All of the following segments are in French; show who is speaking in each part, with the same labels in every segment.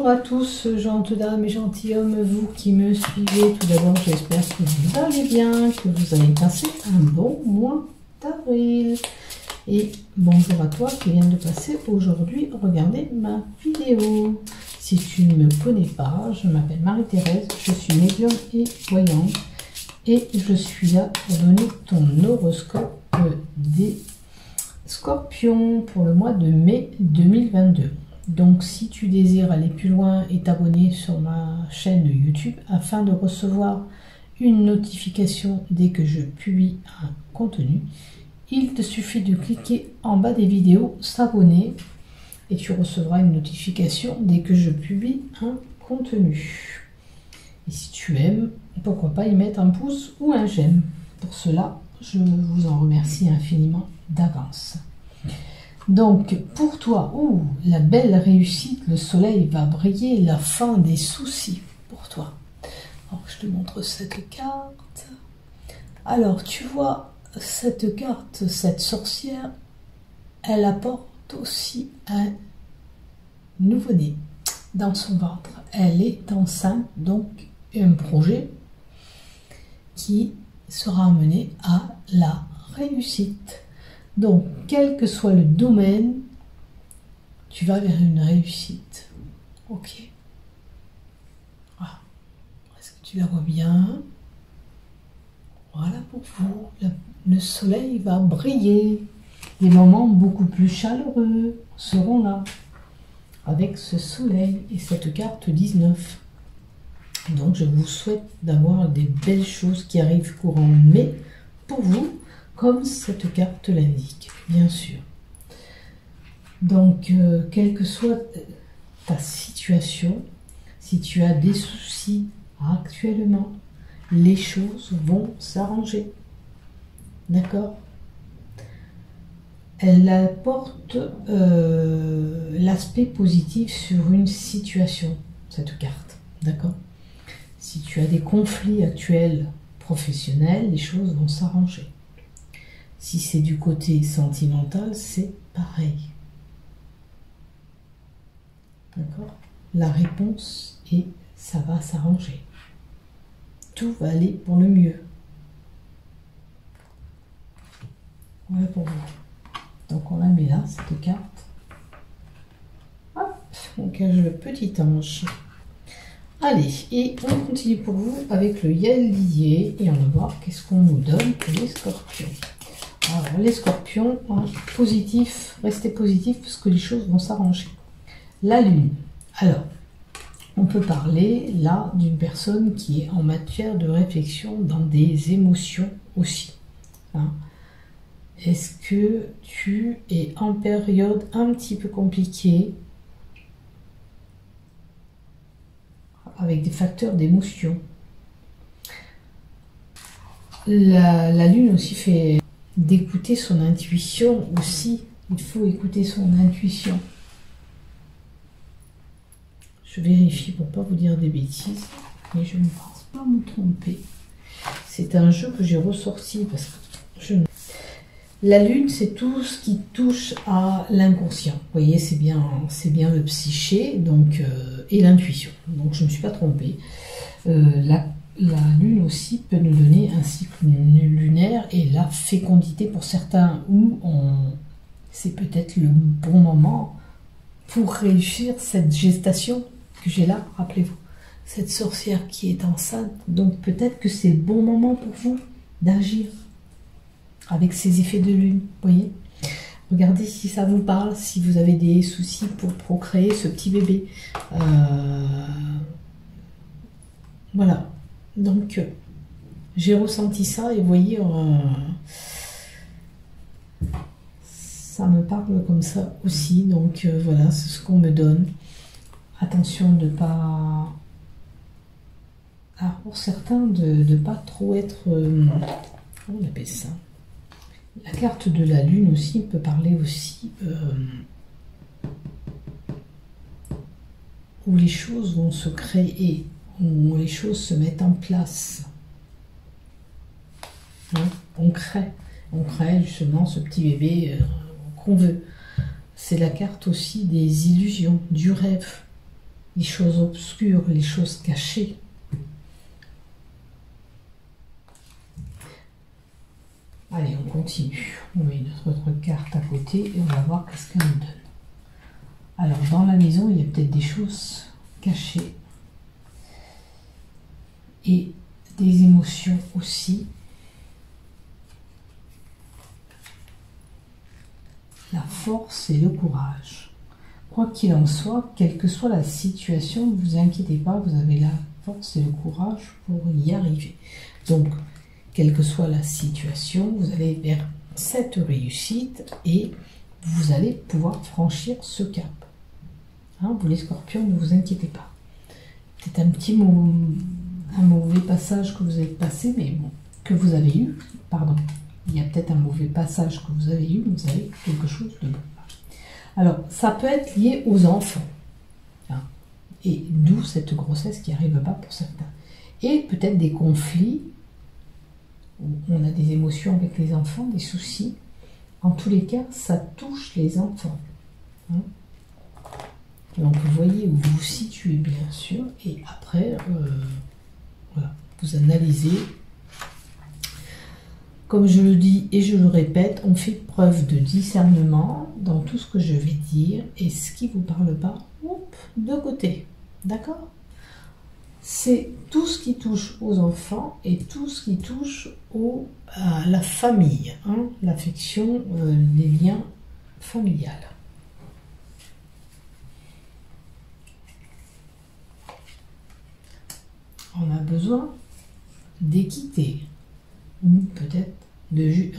Speaker 1: Bonjour à tous, gentes dames et gentilshommes, vous qui me suivez. Tout d'abord, j'espère que vous allez bien, que vous avez passé un bon mois d'avril. Et bonjour à toi qui viens de passer aujourd'hui regarder ma vidéo. Si tu ne me connais pas, je m'appelle Marie-Thérèse, je suis médium et voyante. Et je suis là pour donner ton horoscope des Scorpions pour le mois de mai 2022. Donc si tu désires aller plus loin et t'abonner sur ma chaîne YouTube afin de recevoir une notification dès que je publie un contenu, il te suffit de cliquer en bas des vidéos, s'abonner et tu recevras une notification dès que je publie un contenu. Et si tu aimes, pourquoi pas y mettre un pouce ou un j'aime. Pour cela, je vous en remercie infiniment d'avance. Donc, pour toi, la belle réussite, le soleil va briller, la fin des soucis pour toi. Alors, je te montre cette carte. Alors, tu vois, cette carte, cette sorcière, elle apporte aussi un nouveau-né dans son ventre. Elle est enceinte, donc un projet qui sera amené à la réussite. Donc, quel que soit le domaine, tu vas vers une réussite. Ok. Voilà. Est-ce que tu la vois bien? Voilà pour vous. Le soleil va briller. Des moments beaucoup plus chaleureux seront là. Avec ce soleil et cette carte 19. Donc, je vous souhaite d'avoir des belles choses qui arrivent courant mai pour vous. Comme cette carte l'indique, bien sûr. Donc, quelle que soit ta situation, si tu as des soucis actuellement, les choses vont s'arranger. D'accord? Elle apporte l'aspect positif sur une situation, cette carte. D'accord? Si tu as des conflits actuels professionnels, les choses vont s'arranger. Si c'est du côté sentimental, c'est pareil. D'accord? La réponse est ça va s'arranger. Tout va aller pour le mieux. Voilà pour vous. Donc on la met là, cette carte. Hop, on cache le petit ange. Allez, et on continue pour vous avec le Yaldier et on va voir qu'est-ce qu'on nous donne pour les scorpions. Alors, les scorpions, positif, restez positif parce que les choses vont s'arranger. La lune. Alors, on peut parler là d'une personne qui est en matière de réflexion dans des émotions aussi. Hein. Est-ce que tu es en période un petit peu compliquée avec des facteurs d'émotion? La lune aussi fait d'écouter son intuition aussi. Il faut écouter son intuition. Je vérifie pour ne pas vous dire des bêtises, mais je ne pense pas me tromper. C'est un jeu que j'ai ressorti parce que la lune, c'est tout ce qui touche à l'inconscient. Vous voyez, c'est bien le psyché donc, et l'intuition. Donc, je ne me suis pas trompée. La lune aussi peut nous donner un cycle lunaire et la fécondité pour certains où c'est peut-être le bon moment pour réussir cette gestation que j'ai là, rappelez-vous. Cette sorcière qui est enceinte, donc peut-être que c'est le bon moment pour vous d'agir avec ces effets de lune, vous voyez. Regardez si ça vous parle, si vous avez des soucis pour procréer ce petit bébé. Voilà. Donc, j'ai ressenti ça et vous voyez, ça me parle comme ça aussi. Donc, voilà, c'est ce qu'on me donne. Attention de pas... Alors, pour certains, de ne pas trop être... comment on appelle ça? La carte de la lune aussi peut parler aussi... où les choses vont se créer, où les choses se mettent en place. Hein? On crée justement ce petit bébé qu'on veut. C'est la carte aussi des illusions, du rêve. les choses obscures, les choses cachées. Allez, on continue. On met notre carte à côté et on va voir qu'est-ce qu'elle nous donne. Alors, dans la maison, il y a peut-être des choses cachées et des émotions aussi. La force et le courage. Quoi qu'il en soit, quelle que soit la situation, ne vous inquiétez pas, vous avez la force et le courage pour y arriver. Donc, quelle que soit la situation, vous allez vers cette réussite et vous allez pouvoir franchir ce cap. Hein, vous les scorpions, ne vous inquiétez pas. C'est un petit un mauvais passage que vous avez passé, mais bon, que vous avez eu, pardon. Il y a peut-être un mauvais passage que vous avez eu, mais vous avez quelque chose de bon. Alors, ça peut être lié aux enfants. Hein, et d'où cette grossesse qui n'arrive pas pour certains. Et peut-être des conflits, où on a des émotions avec les enfants, des soucis. En tous les cas, ça touche les enfants. Hein. Donc, vous voyez où vous vous situez, bien sûr. Et après, voilà, vous analysez. Comme je le dis et je le répète, on fait preuve de discernement dans tout ce que je vais dire. Et ce qui ne vous parle pas, hop, de côté. D'accord? C'est tout ce qui touche aux enfants et tout ce qui touche à la famille, hein, l'affection, les liens familiales. On a besoin d'équité, ou peut-être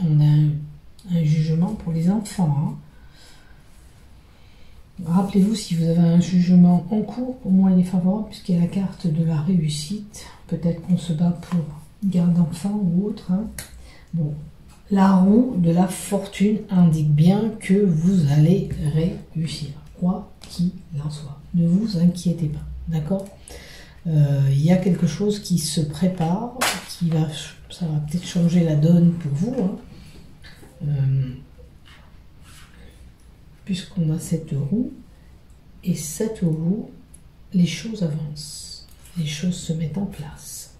Speaker 1: on a un jugement pour les enfants. Hein. Rappelez-vous, si vous avez un jugement en cours, au moins il est favorable puisqu'il y a la carte de la réussite. Peut-être qu'on se bat pour garde d'enfant ou autre. Hein. Bon, la roue de la fortune indique bien que vous allez réussir, quoi qu'il en soit. Ne vous inquiétez pas, d'accord? Il y a quelque chose qui se prépare, ça va peut-être changer la donne pour vous. Hein. Puisqu'on a cette roue, et cette roue, les choses avancent, les choses se mettent en place.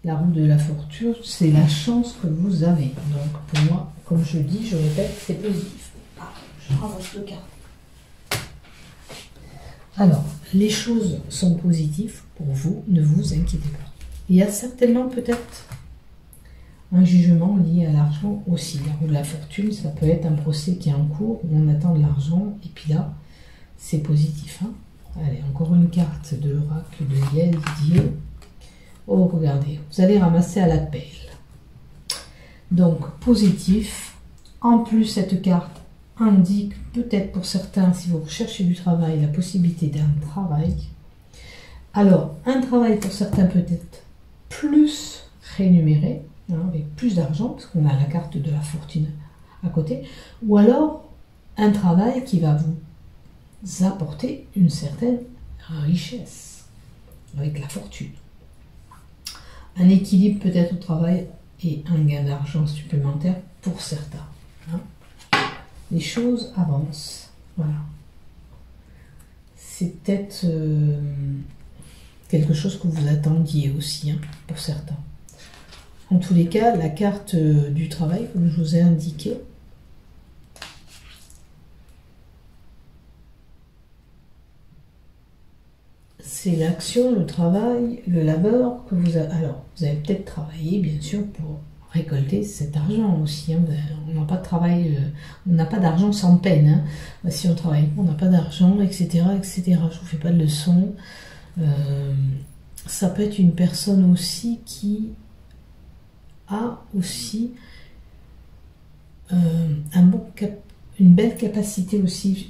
Speaker 1: La roue de la fortune, c'est la chance que vous avez. Donc pour moi, comme je dis, je répète, c'est positif. Ah, je ramasse le cartes. Alors, les choses sont positives pour vous, ne vous inquiétez pas. Il y a certainement peut-être un jugement lié à l'argent aussi. La roue de la fortune, ça peut être un procès qui est en cours, où on attend de l'argent, et puis là, c'est positif. Hein. Allez, encore une carte de l'oracle de Yael Didier. Oh, regardez, vous allez ramasser à la pelle. Donc, positif. En plus, cette carte indique peut-être pour certains, si vous recherchez du travail, la possibilité d'un travail. Alors, un travail pour certains peut-être plus rémunéré, hein, avec plus d'argent, parce qu'on a la carte de la fortune à côté, ou alors un travail qui va vous apporter une certaine richesse, avec la fortune. Un équilibre peut-être au travail et un gain d'argent supplémentaire pour certains. Hein. Les choses avancent. Voilà. C'est peut-être quelque chose que vous attendiez aussi, hein, pour certains. En tous les cas, la carte du travail, comme je vous ai indiqué, c'est l'action, le travail, le labeur que vous avez. Alors, vous avez peut-être travaillé, bien sûr, pour récolter cet argent aussi. Hein. On n'a pas de travail, on n'a pas d'argent sans peine. Hein. Si on travaille, on n'a pas d'argent, etc., etc. Je ne vous fais pas de leçons. Ça peut être une personne aussi qui a aussi une belle capacité aussi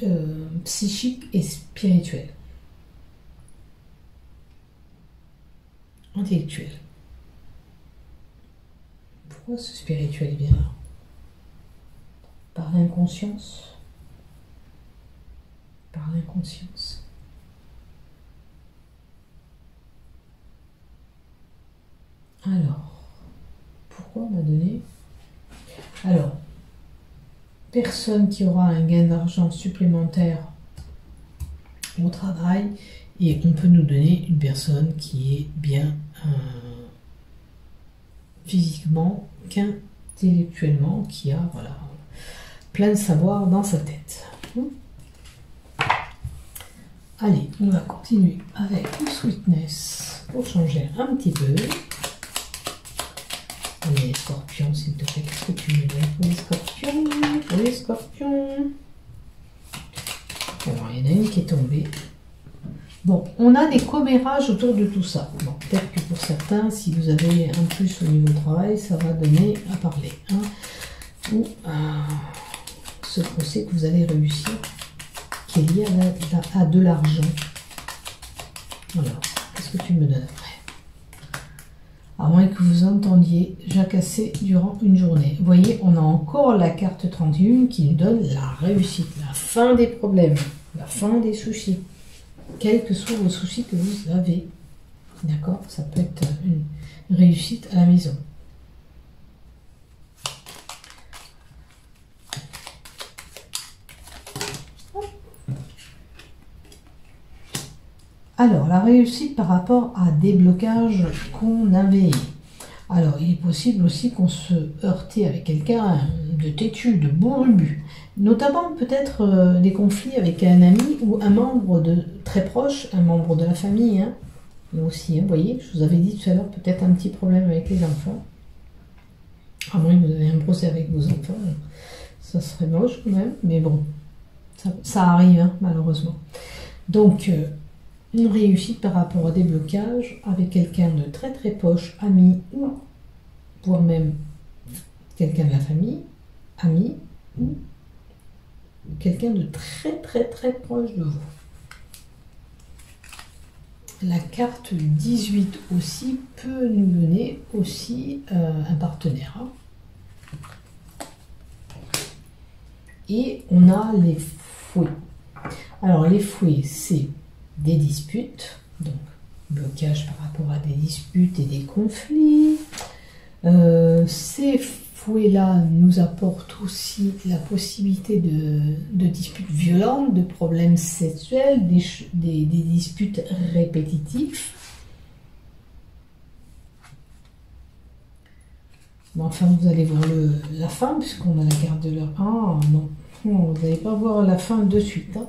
Speaker 1: psychique et spirituelle. Intellectuel. Pourquoi ce spirituel vient là? Par l'inconscience. Par l'inconscience. Alors, pourquoi on m'a donné? Alors, personne qui aura un gain d'argent supplémentaire au travail, et on peut nous donner une personne qui est bien physiquement qu'intellectuellement, qui a voilà, plein de savoir dans sa tête. Allez, on va continuer avec le sweetness pour changer un petit peu. Allez, les scorpions, s'il te plaît, qu'est-ce que tu me donnes pour les scorpions? Pour les scorpions. Alors, il y en a une qui est tombée. Bon, on a des commérages autour de tout ça. Bon, peut-être que pour certains, si vous avez un plus au niveau du travail, ça va donner à parler. Hein, ou ce procès que vous allez réussir, qui est lié à de l'argent. Alors, qu'est-ce que tu me donnes après? À moins que vous entendiez jacasser durant une journée. Vous voyez, on a encore la carte 31 qui nous donne la réussite, la fin des problèmes, la fin des soucis. Quels que soient vos soucis que vous avez. D'accord? Ça peut être une réussite à la maison. Alors, la réussite par rapport à des blocages qu'on avait. Alors, il est possible aussi qu'on se heurtait avec quelqu'un de têtu, de bourru, notamment peut-être des conflits avec un ami ou un membre très proche, un membre de la famille. Hein. Et aussi, hein, vous voyez, je vous avais dit tout à l'heure, peut-être un petit problème avec les enfants. À moins que vous avez un procès avec vos enfants, ça serait moche quand même, mais bon, ça arrive, hein, malheureusement. Donc, une réussite par rapport à des blocages avec quelqu'un de très très proche, ami ou voire même quelqu'un de la famille, ami ou quelqu'un de très très très proche de vous. La carte 18 aussi peut nous donner aussi un partenaire. Hein. Et on a les fouets. Alors les fouets, c'est des disputes, donc blocage par rapport à des disputes et des conflits. Ces fouets-là nous apportent aussi la possibilité de disputes violentes, de problèmes sexuels, des disputes répétitives. Bon, enfin, vous allez voir la fin, puisqu'on a la carte de l'heure. Ah non, vous n'allez pas voir la fin de suite. Hein.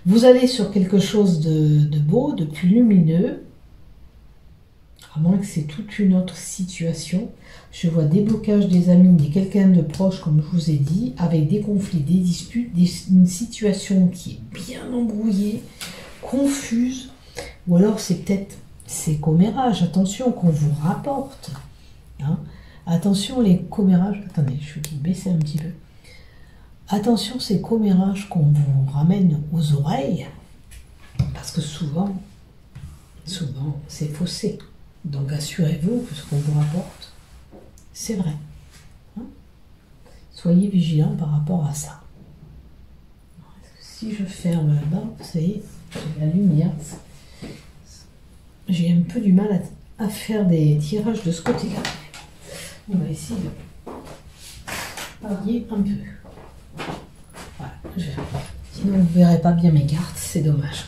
Speaker 1: Vous allez sur quelque chose de beau, de plus lumineux, à moins que c'est toute une autre situation. Je vois des blocages des amis, des quelqu'un de proche, comme je vous ai dit, avec des conflits, des disputes, une situation qui est bien embrouillée, confuse, ou alors c'est peut-être ces commérages, attention, qu'on vous rapporte. Hein. Attention les commérages, attendez, je vais vous baisser un petit peu. Attention ces commérages qu'on vous ramène aux oreilles, parce que souvent c'est faussé. Donc assurez-vous que ce qu'on vous rapporte, c'est vrai. Hein? Soyez vigilants par rapport à ça. Si je ferme là-bas, vous savez, j'ai la lumière. J'ai un peu du mal à faire des tirages de ce côté-là. On va essayer de parier un peu. Voilà. Sinon, vous ne verrez pas bien mes cartes, c'est dommage.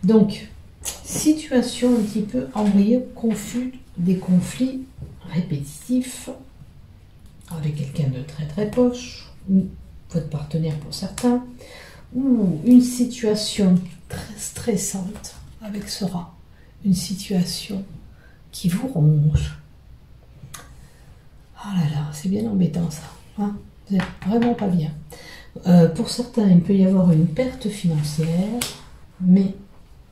Speaker 1: Donc, situation un petit peu embrouillée, confus, des conflits répétitifs avec quelqu'un de très très proche, ou votre partenaire pour certains, ou une situation très stressante avec ce rat, une situation qui vous ronge. Oh là là, c'est bien embêtant ça, hein, vous n'êtes vraiment pas bien. Pour certains, il peut y avoir une perte financière, mais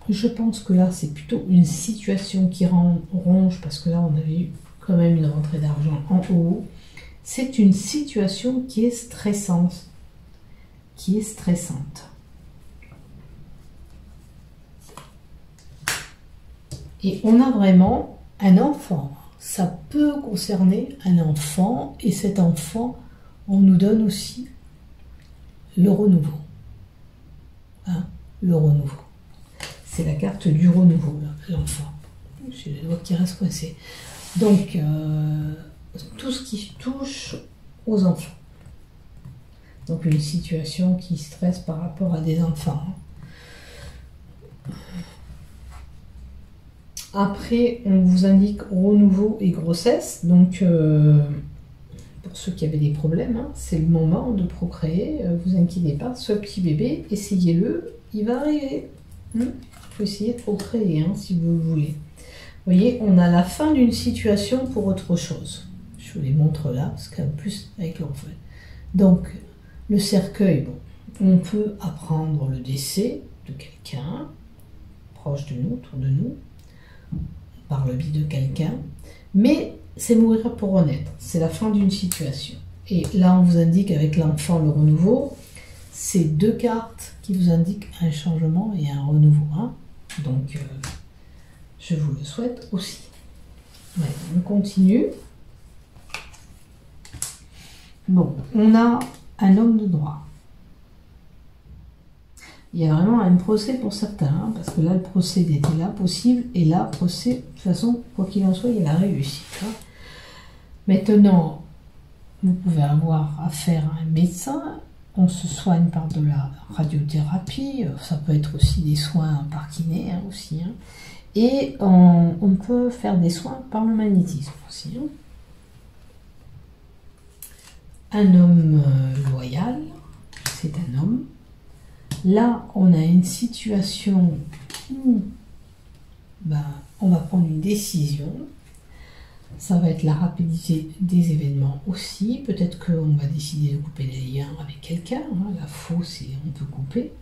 Speaker 1: je pense que là, c'est plutôt une situation qui ronge, parce que là, on avait eu quand même une rentrée d'argent en haut. C'est une situation qui est stressante. Et on a vraiment un enfant. Ça peut concerner un enfant, et cet enfant, on nous donne aussi le renouveau. Hein, le renouveau. C'est la carte du renouveau, l'enfant. J'ai les doigts qui restent coincés. Donc, tout ce qui touche aux enfants. Donc une situation qui stresse par rapport à des enfants. Après, on vous indique renouveau et grossesse. Donc, pour ceux qui avaient des problèmes, hein, c'est le moment de procréer. Vous inquiétez pas, ce petit bébé, essayez-le, il va arriver. Il faut essayer de procréer, hein, si vous le voulez. Vous voyez, on a la fin d'une situation pour autre chose. Je vous les montre là, parce qu'en plus, avec l'enfant. Donc, le cercueil, bon, on peut apprendre le décès de quelqu'un, proche de nous, autour de nous, par le biais de quelqu'un, mais c'est mourir pour renaître, c'est la fin d'une situation. Et là, on vous indique avec l'enfant le renouveau, c'est deux cartes qui vous indiquent un changement et un renouveau. Hein. Donc, je vous le souhaite aussi. Ouais, on continue. Bon, on a un homme de droit. Il y a vraiment un procès pour certains, hein, parce que là, le procès était là, possible, et là, procès, de toute façon, quoi qu'il en soit, il a réussi. Hein. Maintenant, vous pouvez avoir affaire à un médecin, on se soigne par de la radiothérapie, ça peut être aussi des soins par kiné, hein, aussi, hein, et on peut faire des soins par le magnétisme aussi. Hein. Un homme loyal, c'est un homme. Là, on a une situation où on va prendre une décision. Ça va être la rapidité des événements aussi. Peut-être qu'on va décider de couper les liens avec quelqu'un. Hein. La fausse, on peut couper.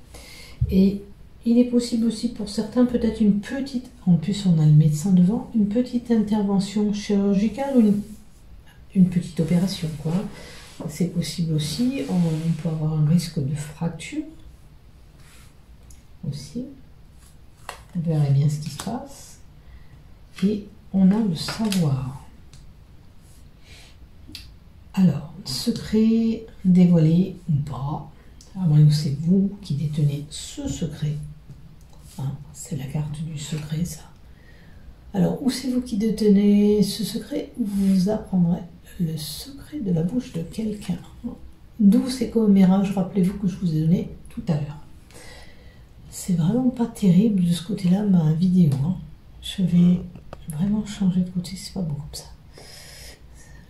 Speaker 1: Et il est possible aussi pour certains, peut-être une petite, en plus on a le médecin devant, une petite intervention chirurgicale ou une petite opération, quoi. C'est possible aussi. On peut avoir un risque de fracture. Aussi, vous verrez bien ce qui se passe, et on a le savoir. Alors, secret dévoilé ou pas, à moins que c'est vous qui détenez ce secret, hein, c'est la carte du secret, ça. Alors, ou c'est vous qui détenez ce secret, ou vous apprendrez le secret de la bouche de quelqu'un. D'où ces commérages, rappelez-vous que je vous ai donné tout à l'heure. C'est vraiment pas terrible de ce côté-là, ma vidéo. Hein. Je vais vraiment changer de côté, c'est pas beau comme ça.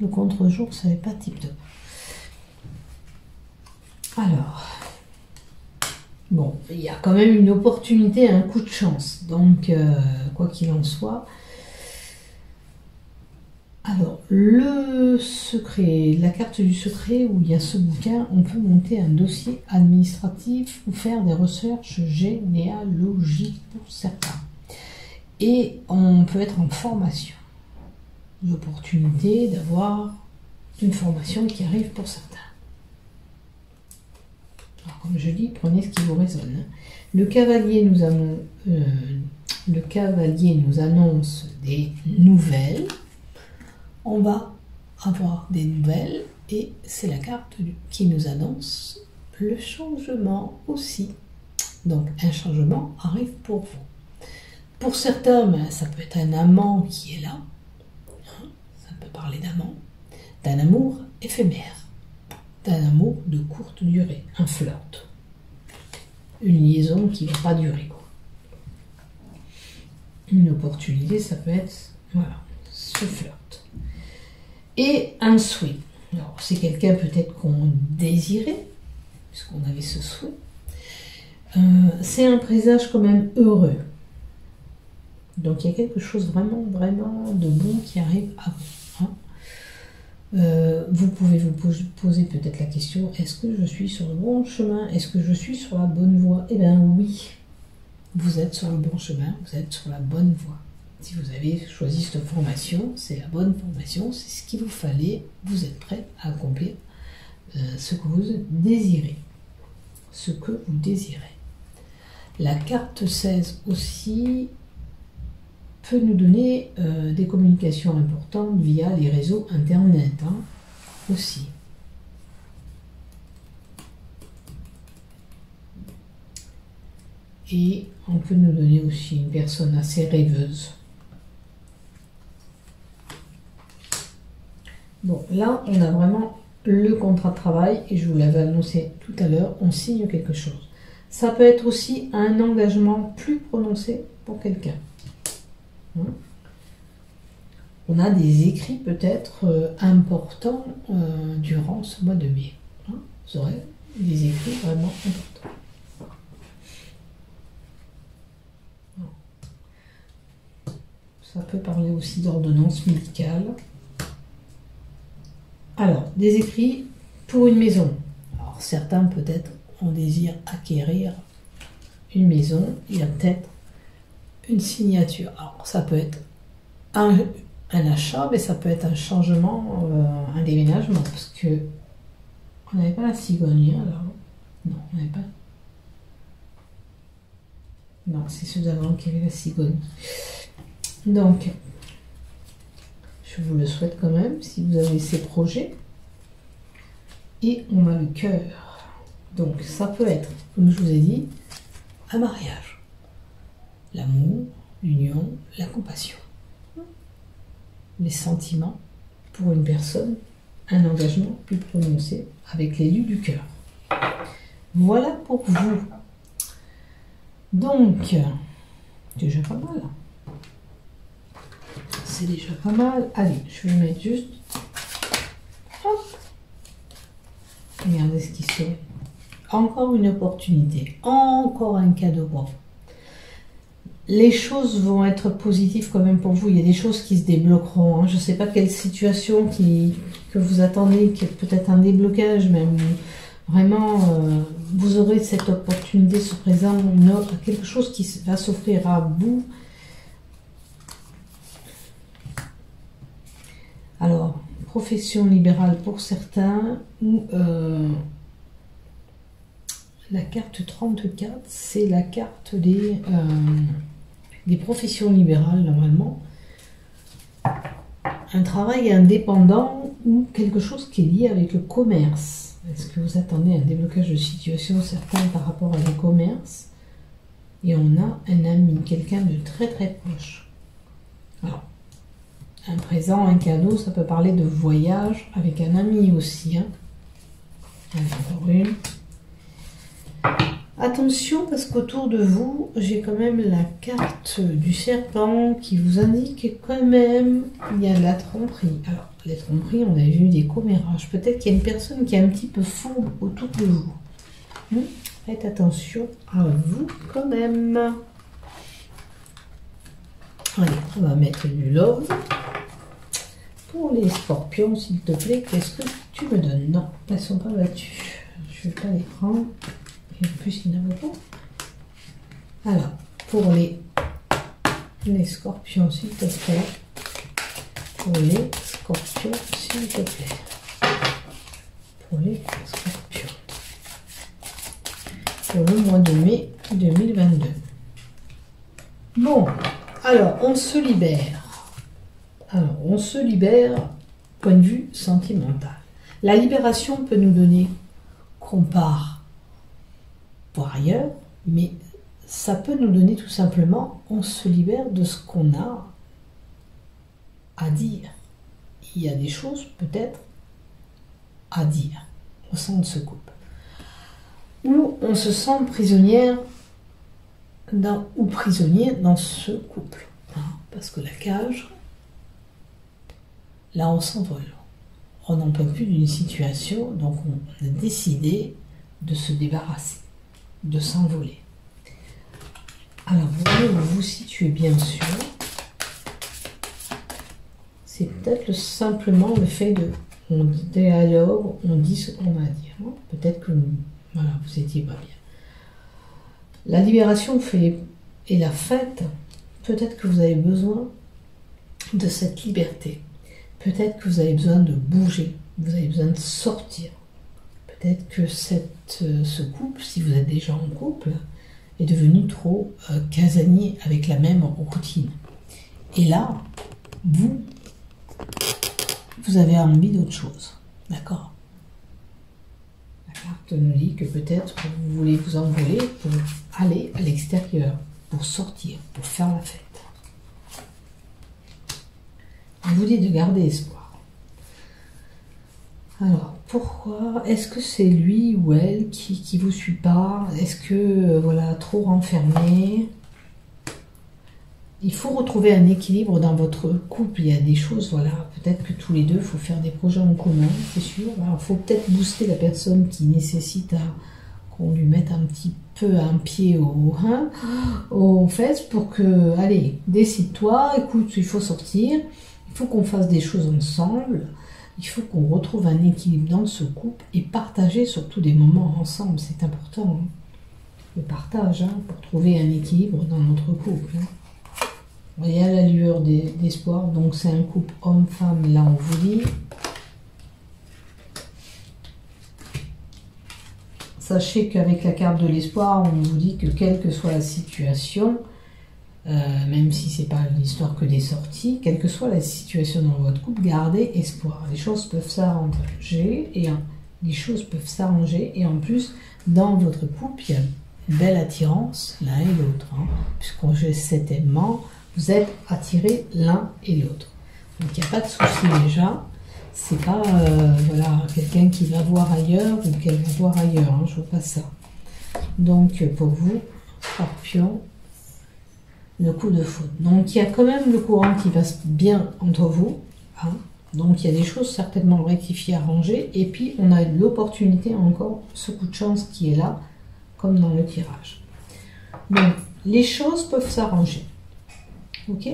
Speaker 1: Le contre-jour, ça n'est pas tip-top. Alors, bon, il y a quand même une opportunité, un coup de chance. Donc, quoi qu'il en soit. Alors, le secret, la carte du secret, où il y a ce bouquin, on peut monter un dossier administratif ou faire des recherches généalogiques pour certains. Et on peut être en formation. L'opportunité d'avoir une formation qui arrive pour certains. Alors, comme je dis, prenez ce qui vous résonne. Le cavalier nous annonce des nouvelles. On va avoir des nouvelles et c'est la carte qui nous annonce le changement aussi. Donc un changement arrive pour vous. Pour certains, ça peut être un amant qui est là. Hein, ça peut parler d'amant. D'un amour éphémère. D'un amour de courte durée. Un flirt. Une liaison qui ne va pas durer. Quoi. Une opportunité, ça peut être voilà, ce flirt. Et un souhait. Alors, c'est quelqu'un peut-être qu'on désirait, puisqu'on avait ce souhait. C'est un présage quand même heureux. Donc, il y a quelque chose vraiment, vraiment de bon qui arrive à vous. Hein. Vous pouvez vous poser peut-être la question, est-ce que je suis sur le bon chemin? Est-ce que je suis sur la bonne voie? Eh bien oui, vous êtes sur le bon chemin, vous êtes sur la bonne voie. Si vous avez choisi cette formation, c'est la bonne formation, c'est ce qu'il vous fallait, vous êtes prêt à accomplir ce que vous désirez. Ce que vous désirez. La carte 16 aussi peut nous donner des communications importantes via les réseaux internet, hein, aussi. Et on peut nous donner aussi une personne assez rêveuse. Bon, là, on a vraiment le contrat de travail, et je vous l'avais annoncé tout à l'heure, on signe quelque chose. Ça peut être aussi un engagement plus prononcé pour quelqu'un. On a des écrits peut-être importants durant ce mois de mai. Vous aurez des écrits vraiment importants. Ça peut parler aussi d'ordonnance médicale. Alors, des écrits pour une maison. Alors, certains peut-être ont désir acquérir une maison. Il y a peut-être une signature. Alors, ça peut être un achat, mais ça peut être un changement, un déménagement, parce que on n'avait pas la cigogne, alors non, on n'avait pas. Non, c'est ceux d'avant qui avaient la cigogne. Donc, je vous le souhaite quand même, si vous avez ces projets. Et on a le cœur. Donc, ça peut être, comme je vous ai dit, un mariage. L'amour, l'union, la compassion. Les sentiments pour une personne, un engagement plus prononcé avec l'élu du cœur. Voilà pour vous. Donc, c'est déjà pas mal. C'est déjà pas mal. Allez, je vais mettre juste... Hop. Regardez ce qui se... Encore une opportunité. Encore un cadeau pour vous. Les choses vont être positives quand même pour vous. Il y a des choses qui se débloqueront. Je ne sais pas quelle situation que vous attendez, qui est peut-être un déblocage, même vraiment, vous aurez cette opportunité se présente, quelque chose qui va s'offrir à vous. Alors, profession libérale pour certains, ou la carte 34, c'est la carte des professions libérales normalement. Un travail indépendant ou quelque chose qui est lié avec le commerce. Est-ce que vous attendez un déblocage de situation certains par rapport à le commerce? Et on a un ami, quelqu'un de très très proche. Alors, un présent, un cadeau, ça peut parler de voyage avec un ami aussi. Encore une. Attention, parce qu'autour de vous, j'ai quand même la carte du serpent qui vous indique quand même il y a de la tromperie. Alors, les tromperies, on a vu des commérages. Peut-être qu'il y a une personne qui est un petit peu fourbe autour de vous. Faites attention à vous quand même. Allez, on va mettre du love. Pour les scorpions, s'il te plaît, qu'est-ce que tu me donnes? Non, elles ne sont pas battues. Je ne vais pas les prendre. Et en plus, il n'y en a pas. Alors, pour les scorpions, s'il te plaît. Pour les scorpions, s'il te plaît. Pour les scorpions. Pour le mois de mai 2022. Bon, alors, on se libère. Alors, on se libère, point de vue sentimental. La libération peut nous donner qu'on part pour ailleurs, mais ça peut nous donner tout simplement, on se libère de ce qu'on a à dire. Il y a des choses peut-être à dire au sein de ce couple. Ou on se sent prisonnière ou prisonnier dans ce couple. Parce que la cage... Là, on s'envole. On n'en peut plus d'une situation, donc on a décidé de se débarrasser, de s'envoler. Alors, vous voyez où vous vous situez, bien sûr. C'est peut-être simplement le fait de... On dialogue, on dit ce qu'on a à dire. Peut-être que voilà, vous n'étiez pas bien. La libération et la fête, peut-être que vous avez besoin de cette liberté. Peut-être que vous avez besoin de bouger, vous avez besoin de sortir. Peut-être que ce couple, si vous êtes déjà en couple, est devenu trop casanier avec la même routine. Et là, vous avez envie d'autre chose. D'accord? La carte nous dit que peut-être vous voulez vous envoler pour aller à l'extérieur, pour sortir, pour faire la fête. On vous dit de garder espoir. Alors, pourquoi? Est-ce que c'est lui ou elle qui vous suit pas? Est-ce que, voilà, trop renfermé? Il faut retrouver un équilibre dans votre couple. Il y a des choses, voilà, peut-être que tous les deux, il faut faire des projets en commun, c'est sûr. Alors, il faut peut-être booster la personne qui nécessite qu'on lui mette un petit peu un pied aux fesses pour que, allez, décide-toi, écoute, il faut sortir, il faut qu'on fasse des choses ensemble, il faut qu'on retrouve un équilibre dans ce couple et partager surtout des moments ensemble, c'est important. Hein. Le partage, pour trouver un équilibre dans notre couple. Il y a la lueur d'espoir, donc c'est un couple homme-femme, là on vous dit. Sachez qu'avec la carte de l'espoir, on vous dit que quelle que soit la situation, même si c'est pas l'histoire que des sorties, quelle que soit la situation dans votre couple, gardez espoir. Les choses peuvent s'arranger et en plus, dans votre couple, il y a une belle attirance l'un et l'autre. Puisqu'on j'ai cet aimant, vous êtes attirés l'un et l'autre. Donc il n'y a pas de souci déjà. C'est pas voilà, quelqu'un qui va voir ailleurs ou qu'elle va voir ailleurs. Je vois pas ça. Donc pour vous, Scorpion, le coup de foudre. Donc il y a quand même le courant qui passe bien entre vous. Donc il y a des choses certainement rectifiées, arrangées. Et puis on a l'opportunité encore, ce coup de chance qui est là, comme dans le tirage. Donc les choses peuvent s'arranger. Ok.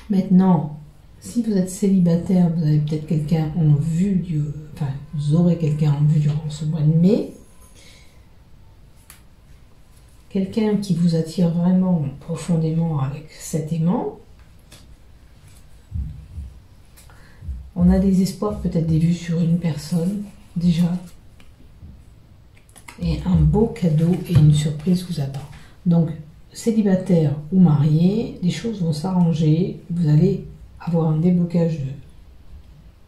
Speaker 1: Maintenant, si vous êtes célibataire, vous avez peut-être quelqu'un en vue, enfin, vous aurez quelqu'un en vue durant ce mois de mai. Quelqu'un qui vous attire vraiment profondément avec cet aimant. On a des espoirs, peut-être des vues sur une personne, déjà. Et un beau cadeau et une surprise vous attend. Donc, célibataire ou marié, les choses vont s'arranger. Vous allez avoir un déblocage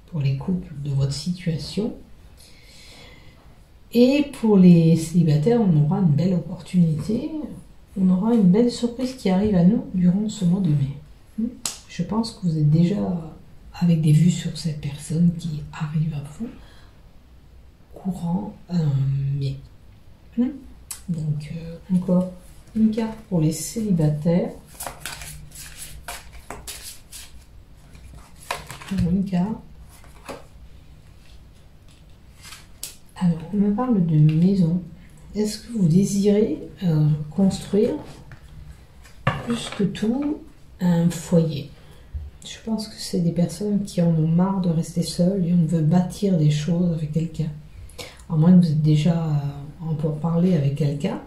Speaker 1: pour les couples de votre situation. Et pour les célibataires, on aura une belle opportunité. On aura une belle surprise qui arrive à nous durant ce mois de mai. Je pense que vous êtes déjà avec des vues sur cette personne qui arrive à vous courant mai. Donc, encore une carte pour les célibataires. Une carte. Alors, on me parle de maison. Est-ce que vous désirez construire plus que tout un foyer? Je pense que c'est des personnes qui en ont marre de rester seules et on veut bâtir des choses avec quelqu'un. À moins que vous êtes déjà en pourparlers avec quelqu'un.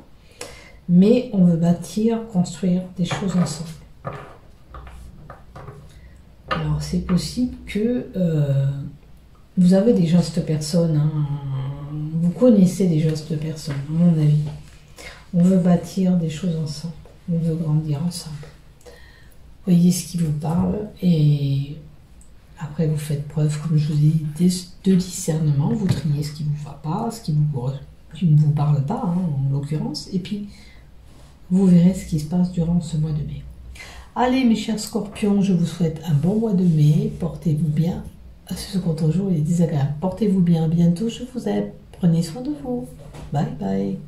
Speaker 1: Mais on veut bâtir, construire des choses ensemble. Alors c'est possible que vous avez déjà cette personne, vous connaissez déjà cette personne, à mon avis. On veut bâtir des choses ensemble, on veut grandir ensemble. Voyez ce qui vous parle et après vous faites preuve, comme je vous ai dit, de discernement, vous triez ce qui ne vous va pas, ce qui ne vous parle pas en l'occurrence, et puis vous verrez ce qui se passe durant ce mois de mai. Allez mes chers scorpions, je vous souhaite un bon mois de mai, portez-vous bien, ce contre-jour il est désagréable, portez-vous bien, à bientôt, je vous aime, prenez soin de vous, bye bye.